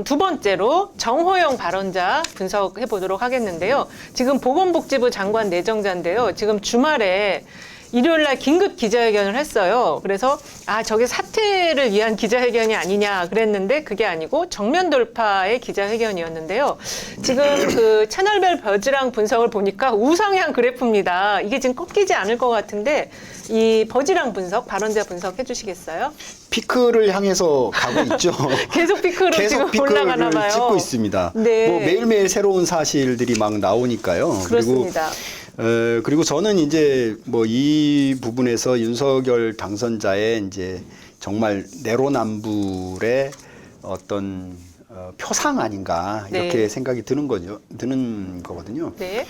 두 번째로 정호영 발언자 분석해 보도록 하겠는데요. 지금 보건복지부 장관 내정자인데요. 지금 주말에 일요일 날 긴급 기자회견을 했어요. 그래서 저게 사퇴를 위한 기자회견이 아니냐 그랬는데 그게 아니고 정면 돌파의 기자회견이었는데요. 지금 그 채널별 버즈랑 분석을 보니까 우상향 그래프입니다. 이게 지금 꺾이지 않을 것 같은데 이 버즈랑 분석, 발언자 분석해 주시겠어요? 피크를 향해서 가고 있죠. 계속 피크로 계속 지금 올라가나 피크를 봐요. 찍고 있습니다. 네. 뭐 매일매일 새로운 사실들이 막 나오니까요. 그렇습니다. 그리고 저는 이제 뭐 이 부분에서 윤석열 당선자의 이제 정말 내로남불의 어떤 표상 아닌가 이렇게 네. 생각이 드는 거거든요. 네.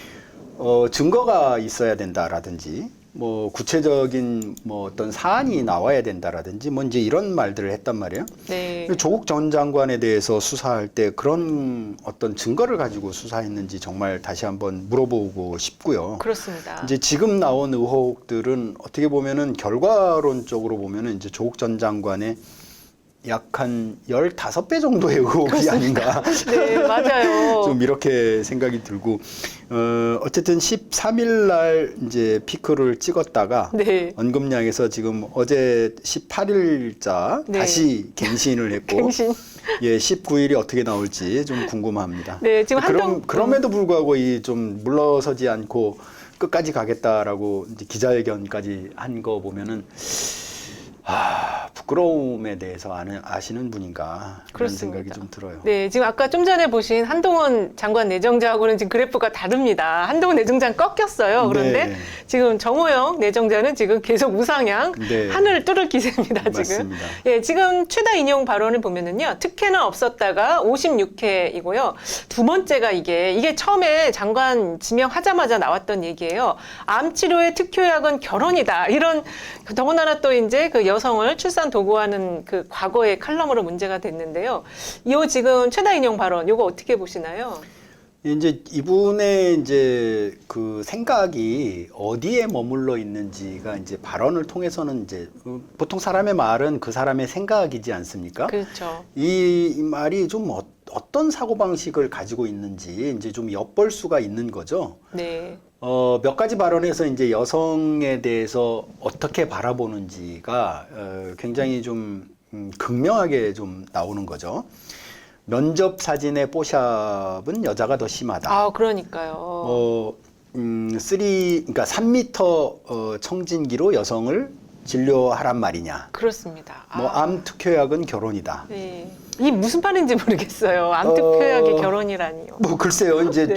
증거가 있어야 된다라든지 뭐 구체적인 뭐 어떤 사안이 나와야 된다라든지 뭐 이제 이런 말들을 했단 말이에요. 네. 조국 전 장관에 대해서 수사할 때 그런 어떤 증거를 가지고 수사했는지 정말 다시 한번 물어보고 싶고요. 그렇습니다. 이제 지금 나온 의혹들은 어떻게 보면은 결과론적으로 보면은 이제 조국 전 장관의 약 한 15배 정도의 의혹이 그렇습니다. 아닌가. 네, 맞아요. 좀 이렇게 생각이 들고, 어쨌든 13일 날 이제 피크를 찍었다가 네. 언급량에서 지금 어제 18일자 네. 다시 갱신을 했고, 갱신. 예, 19일이 어떻게 나올지 좀 궁금합니다. 네, 지금 그럼에도 불구하고 이 좀 물러서지 않고 끝까지 가겠다라고 이제 기자회견까지 한 거 보면은 부끄러움에 대해서 아시는 분인가 그런 그렇습니다. 생각이 좀 들어요. 네, 지금 아까 좀 전에 보신 한동훈 장관 내정자하고는 지금 그래프가 다릅니다. 한동훈 내정자는 꺾였어요. 그런데 네. 지금 정호영 내정자는 지금 계속 우상향, 네. 하늘을 뚫을 기세입니다. 지금. 맞습니다. 예, 지금 최다 인용 발언을 보면은요, 특혜는 없었다가 56회이고요. 두 번째가 이게 처음에 장관 지명하자마자 나왔던 얘기예요. 암 치료의 특효약은 결혼이다. 이런 더군다나 또 이제 그 여성을 출산 도구하는 그 과거의 칼럼으로 문제가 됐는데요. 이 지금 최다 인용 발언, 이거 어떻게 보시나요? 이제 이분의 이제 그 생각이 어디에 머물러 있는지가 이제 발언을 통해서는 이제 보통 사람의 말은 그 사람의 생각이지 않습니까? 그렇죠. 이 말이 좀 어떤 사고방식을 가지고 있는지 이제 좀 엿볼 수가 있는 거죠. 네. 몇 가지 발언에서 이제 여성에 대해서 어떻게 바라보는지가 굉장히 좀 극명하게 좀 나오는 거죠. 면접 사진의 뽀샵은 여자가 더 심하다. 그러니까요. 그러니까 3m 청진기로 여성을 진료하란 말이냐. 그렇습니다. 뭐 암 특효약은 결혼이다. 네. 이 무슨 말인지 모르겠어요. 암 특효약이 결혼이라니요. 뭐 글쎄요. 이제 네.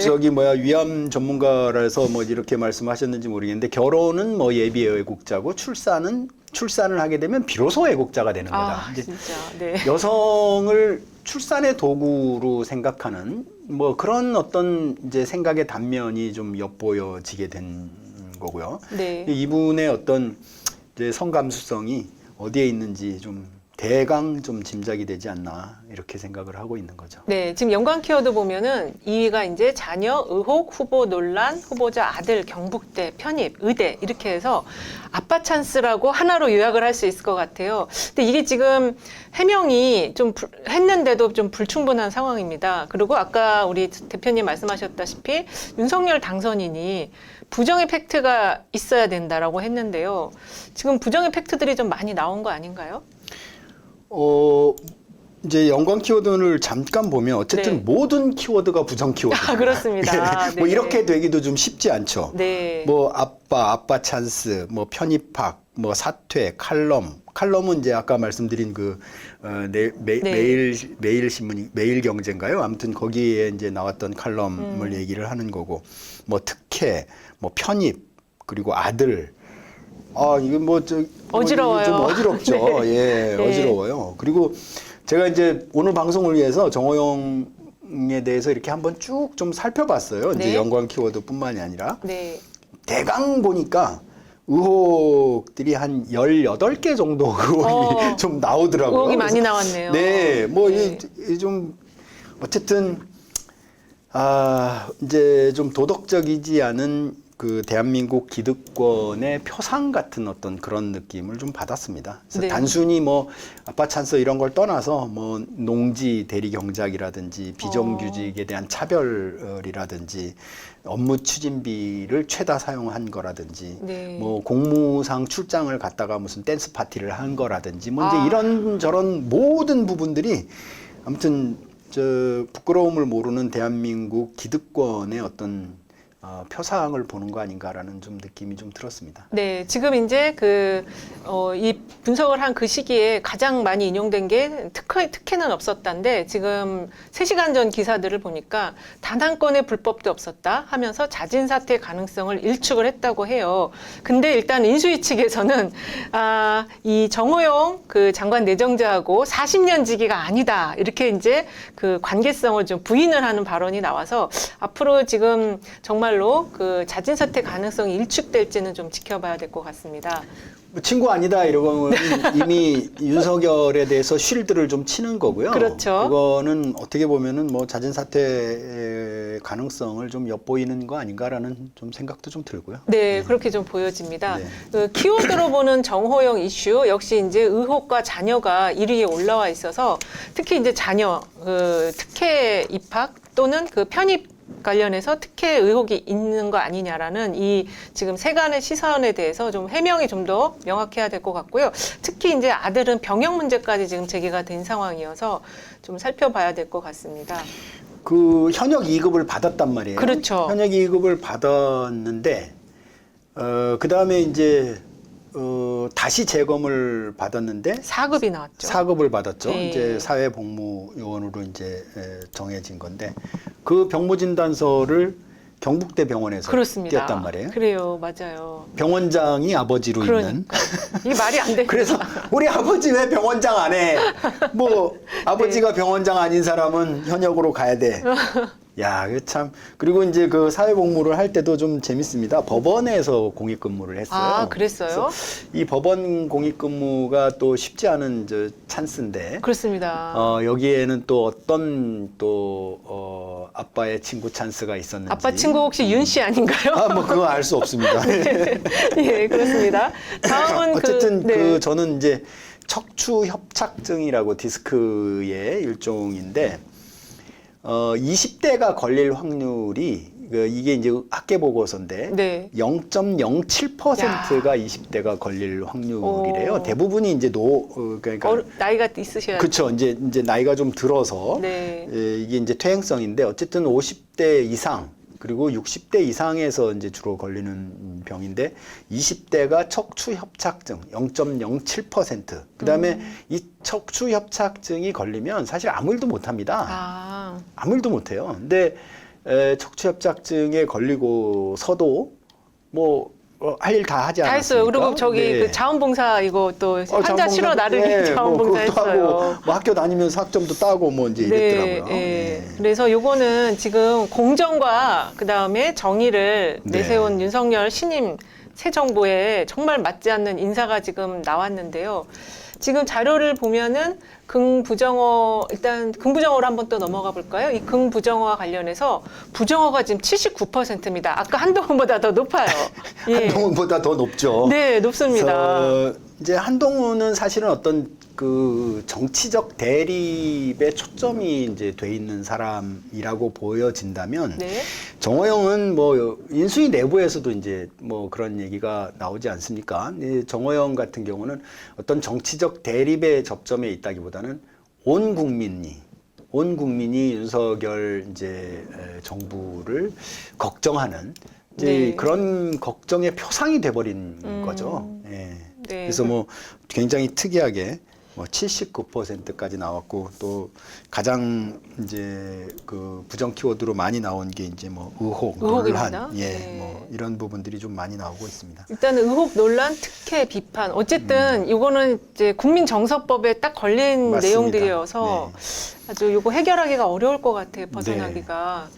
위암 전문가라서 뭐 이렇게 말씀하셨는지 모르겠는데 결혼은 뭐 예비 애국자고 출산을 하게 되면 비로소 애국자가 되는 거다. 이제 진짜. 네. 여성을 출산의 도구로 생각하는 뭐 그런 어떤 이제 생각의 단면이 좀 엿보여지게 된 거고요. 네. 이분의 어떤 이제 성감수성이 어디에 있는지 좀 대강 좀 짐작이 되지 않나 이렇게 생각을 하고 있는 거죠. 네, 지금 연관 키워드 보면은 2위가 이제 자녀 의혹, 후보 논란, 후보자 아들 경북대 편입, 의대 이렇게 해서 아빠 찬스라고 하나로 요약을 할 수 있을 것 같아요. 근데 이게 지금 해명이 좀 했는데도 좀 불충분한 상황입니다. 그리고 아까 우리 대표님 말씀하셨다시피 윤석열 당선인이 부정의 팩트가 있어야 된다라고 했는데요. 지금 부정의 팩트들이 좀 많이 나온 거 아닌가요? 이제 연관 키워드를 잠깐 보면 어쨌든 네. 모든 키워드가 부정 키워드. 그렇습니다. 뭐 네. 이렇게 되기도 좀 쉽지 않죠. 네. 뭐 아빠 찬스, 뭐 편입학, 뭐 사퇴, 칼럼은 이제 아까 말씀드린 매일 신문이 매일 경제인가요? 아무튼 거기에 이제 나왔던 칼럼을 얘기를 하는 거고, 뭐 특혜, 뭐 편입, 그리고 아들. 이건 어지러워요. 좀 어지럽죠. 네. 예, 네. 어지러워요. 그리고 제가 이제 오늘 방송을 위해서 정호영에 대해서 이렇게 한번 쭉 좀 살펴봤어요. 네. 이제 연관 키워드뿐만이 아니라. 네. 대강 보니까 의혹들이 한 18개 정도 의혹이 좀 나오더라고요. 의혹이 많이 나왔네요. 네, 뭐 네. 좀 어쨌든 이제 좀 도덕적이지 않은 그 대한민국 기득권의 표상 같은 어떤 그런 느낌을 좀 받았습니다. 그래서 네. 단순히 뭐 아빠 찬스 이런 걸 떠나서 뭐 농지 대리 경작이라든지 비정규직에 대한 차별이라든지 업무 추진비를 최다 사용한 거라든지 네. 뭐 공무상 출장을 갔다가 무슨 댄스 파티를 한 거라든지 뭐 이제 아. 이런 저런 모든 부분들이 아무튼 저 부끄러움을 모르는 대한민국 기득권의 어떤 표상을 보는 거 아닌가라는 좀 느낌이 좀 들었습니다. 네, 지금 이제 이 분석을 한 그 시기에 가장 많이 인용된 게 특혜는 없었다인데 지금 3시간 전 기사들을 보니까 단 한 건의 불법도 없었다 하면서 자진 사퇴 가능성을 일축을 했다고 해요. 근데 일단 인수위 측에서는 이 정호영 그 장관 내정자하고 40년 지기가 아니다. 이렇게 이제 그 관계성을 좀 부인을 하는 발언이 나와서 앞으로 지금 정말로 그 자진 사퇴 가능성이 일축될지는 좀 지켜봐야 될 것 같습니다. 뭐 친구 아니다 이러면 이미 윤석열에 대해서 쉴드를 좀 치는 거고요. 그렇죠. 그거는 어떻게 보면은 뭐 자진 사퇴 가능성을 좀 엿보이는 거 아닌가라는 좀 생각도 좀 들고요. 네, 그렇게 좀 보여집니다. 네. 그 키워드로 보는 정호영 이슈 역시 이제 의혹과 자녀가 1위에 올라와 있어서 특히 이제 자녀 특혜 입학 또는 그 편입 관련해서 특혜 의혹이 있는 거 아니냐라는 이 지금 세간의 시선에 대해서 좀 해명이 좀 더 명확해야 될 것 같고요. 특히 이제 아들은 병역 문제까지 지금 제기가 된 상황이어서 좀 살펴봐야 될 것 같습니다. 그 현역 2급을 받았단 말이에요. 그렇죠. 현역 2급을 받았는데 그 다음에 이제 다시 재검을 받았는데 4급이 나왔죠. 4급을 받았죠. 네. 이제 사회복무요원으로 이제 정해진 건데 그 병무진단서를 경북대 병원에서 그렇습니다. 띄었단 말이에요. 그래요, 맞아요. 병원장이 아버지로 있는. 그러니까 이게 말이 안 됩니다. 그래서 우리 아버지 왜 병원장 안 해? 뭐 아버지가 병원장 아닌 사람은 현역으로 가야 돼. 야, 그 참. 그리고 이제 그 사회복무를 할 때도 좀 재밌습니다. 법원에서 공익근무를 했어요. 아, 그랬어요? 그래서 이 법원 공익근무가 또 쉽지 않은 찬스인데. 그렇습니다. 여기에는 또 어떤 아빠의 친구 찬스가 있었는지. 아빠 친구 혹시 윤 씨 아닌가요? 뭐 그거 알 수 없습니다. 예, 그렇습니다. 다음은 어쨌든 네. 저는 이제 척추 협착증이라고 디스크의 일종인데 20대가 걸릴 확률이 이게 이제 학계 보고서인데 네. 0.07%가 20대가 걸릴 확률이래요. 오. 대부분이 이제 그러니까 나이가 있으셔야 그렇죠. 이제 나이가 좀 들어서 네. 이게 이제 퇴행성인데 어쨌든 50대 이상 그리고 60대 이상에서 이제 주로 걸리는 병인데 20대가 척추 협착증 0.07%. 그다음에 이 척추 협착증이 걸리면 사실 아무 일도 못 합니다. 아무 일도 못 해요. 근데 척추 협착증에 걸리고서도 뭐 할 일 다 하지 다 않았습니까? 했어요. 그리고 저기 네. 그 자원봉사 이거 또 환자 치료 나르기 네, 자원봉사 뭐 그것도 했어요. 하고 뭐 학교 다니면서 학점도 따고 뭐 이제 이랬더라고요. 네. 네. 그래서 요거는 지금 공정과 그다음에 정의를 네. 내세운 윤석열 신임 새 정부에 정말 맞지 않는 인사가 지금 나왔는데요. 지금 자료를 보면은 일단 긍부정어로 한번 또 넘어가 볼까요? 이 긍부정어와 관련해서 부정어가 지금 79%입니다. 아까 한동훈보다 더 높아요. 예. 한동훈보다 더 높죠. 네, 높습니다. 그래서 이제 한동훈은 사실은 어떤 그 정치적 대립에 초점이 이제 돼 있는 사람이라고 보여진다면 네. 정호영은 뭐 인수위 내부에서도 이제 뭐 그런 얘기가 나오지 않습니까? 정호영 같은 경우는 어떤 정치적 대립의 접점에 있다기보다는 온 국민이 윤석열 이제 정부를 걱정하는 이제 네. 그런 걱정의 표상이 돼버린 거죠. 예. 네. 그래서 뭐 굉장히 특이하게 뭐 79%까지 나왔고 또 가장 이제 그 부정 키워드로 많이 나온 게 이제 뭐 의혹입니다. 논란, 네. 뭐 이런 부분들이 좀 많이 나오고 있습니다. 일단 의혹, 논란, 특혜, 비판. 어쨌든 이거는 이제 국민정서법에 딱 걸린 맞습니다. 내용들이어서 아주 이거 해결하기가 어려울 것 같아요. 벗어나기가.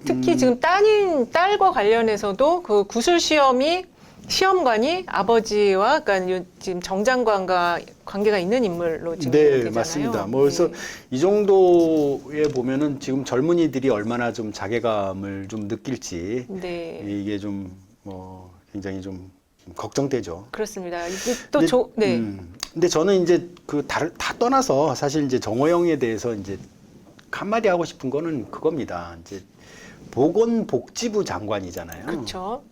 특히 지금 딸과 관련해서도 그 구술 시험이 시험관이 아버지와 그러니까 지금 정 장관과 관계가 있는 인물로 지금 네, 되잖아요. 맞습니다. 뭐 그래서 네. 이 정도에 보면은 지금 젊은이들이 얼마나 좀 자괴감을 좀 느낄지 네. 이게 좀 뭐 굉장히 좀 걱정되죠. 그렇습니다. 이게 또 근데, 근데 저는 이제 그 다 떠나서 사실 이제 정호영에 대해서 이제 한마디 하고 싶은 거는 그겁니다. 이제 보건복지부 장관이잖아요. 그렇죠.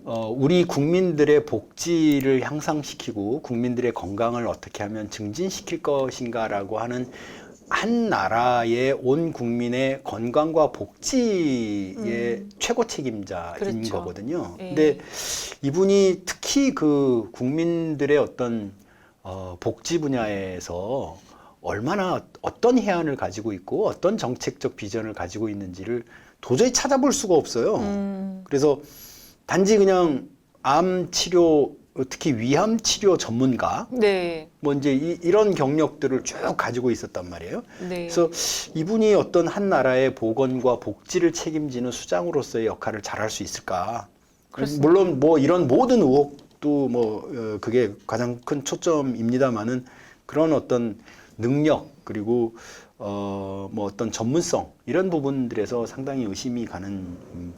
우리 국민들의 복지를 향상시키고 국민들의 건강을 어떻게 하면 증진시킬 것인가라고 하는 한 나라의 온 국민의 건강과 복지의 최고 책임자인 그렇죠. 거거든요. 예. 근데 이분이 특히 그 국민들의 어떤 복지 분야에서 얼마나 어떤 해안을 가지고 있고 어떤 정책적 비전을 가지고 있는지를 도저히 찾아볼 수가 없어요. 그래서 단지 그냥 암 치료, 특히 위암 치료 전문가, 네. 뭐 이제 이런 경력들을 쭉 가지고 있었단 말이에요. 네. 그래서 이분이 어떤 한 나라의 보건과 복지를 책임지는 수장으로서의 역할을 잘할 수 있을까? 그렇습니다. 물론 뭐 이런 모든 의혹도 뭐 그게 가장 큰 초점입니다만은 그런 어떤 능력 그리고 뭐 어떤 전문성 이런 부분들에서 상당히 의심이 가는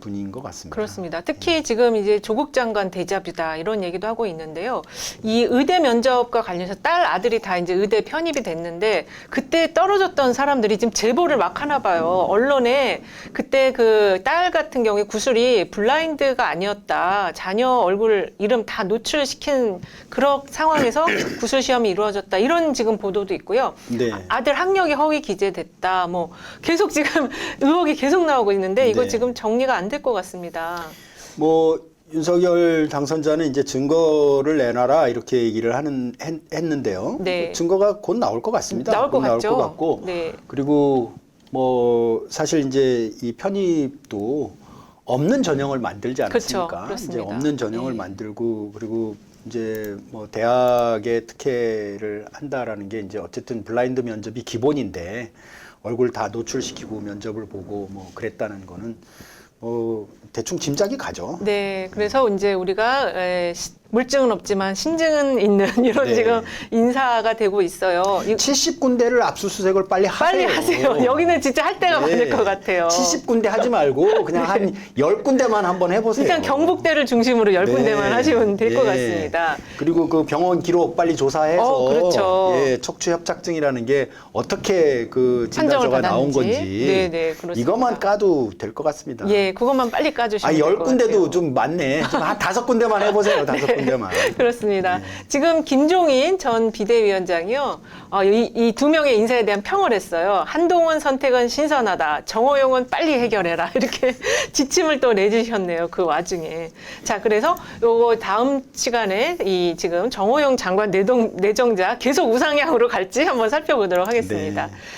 분인 것 같습니다. 그렇습니다. 특히 지금 이제 조국 장관 대자뷰다 이런 얘기도 하고 있는데요. 이 의대 면접과 관련해서 딸 아들이 다 이제 의대 편입이 됐는데 그때 떨어졌던 사람들이 지금 제보를 막 하나 봐요. 언론에 그때 그 딸 같은 경우에 구술이 블라인드가 아니었다. 자녀 얼굴 이름 다 노출시킨 그런 상황에서 구술 시험이 이루어졌다. 이런 지금 보도도 있고요. 네. 아들 학력이 허위 기재됐다. 뭐 계속 지금 의혹이 계속 나오고 있는데 이거 네. 지금 정리가 안 될 것 같습니다. 뭐 윤석열 당선자는 이제 증거를 내놔라 이렇게 얘기를 했는데요. 네. 증거가 곧 나올 것 같습니다. 나올 것 곧 나올 같죠? 것 같고 네. 그리고 뭐 사실 이제 이 편입도 없는 전형을 만들지 않았습니까? 그렇죠. 그렇습니다. 이제 없는 전형을 네. 만들고 그리고 이제 뭐 대학에 특혜를 한다라는 게 이제 어쨌든 블라인드 면접이 기본인데 얼굴 다 노출시키고 면접을 보고 뭐 그랬다는 거는 대충 짐작이 가죠. 네, 그래서 이제 우리가 물증은 없지만 신증은 있는 이런 네. 지금 인사가 되고 있어요. 70군데를 압수수색을 빨리 빨리 하세요. 하세요. 여기는 진짜 할 때가 네. 많을 것 같아요. 70군데 하지 말고 그냥 한 10군데만 한번 해보세요. 일단 경북대를 중심으로 10군데만 네. 하시면 될 것 예. 같습니다. 그리고 그 병원 기록 빨리 조사해서 그렇죠. 예, 척추협착증이라는 게 어떻게 그 진단서가 판정을 나온 받았는지. 건지 네, 그렇습니다. 이것만 까도 될 것 같습니다. 예, 그것만 빨리 까주시면 될 것 같아요. 10군데도 좀 많네. 좀 한 5군데만 해보세요. 5군데만. 그렇습니다. 지금 김종인 전 비대위원장이요, 이 두 명의 인사에 대한 평을 했어요. 한동훈 선택은 신선하다. 정호영은 빨리 해결해라. 이렇게 지침을 또 내주셨네요. 그 와중에. 자, 그래서 요거 다음 시간에 이 지금 정호영 장관 내정자 계속 우상향으로 갈지 한번 살펴보도록 하겠습니다. 네.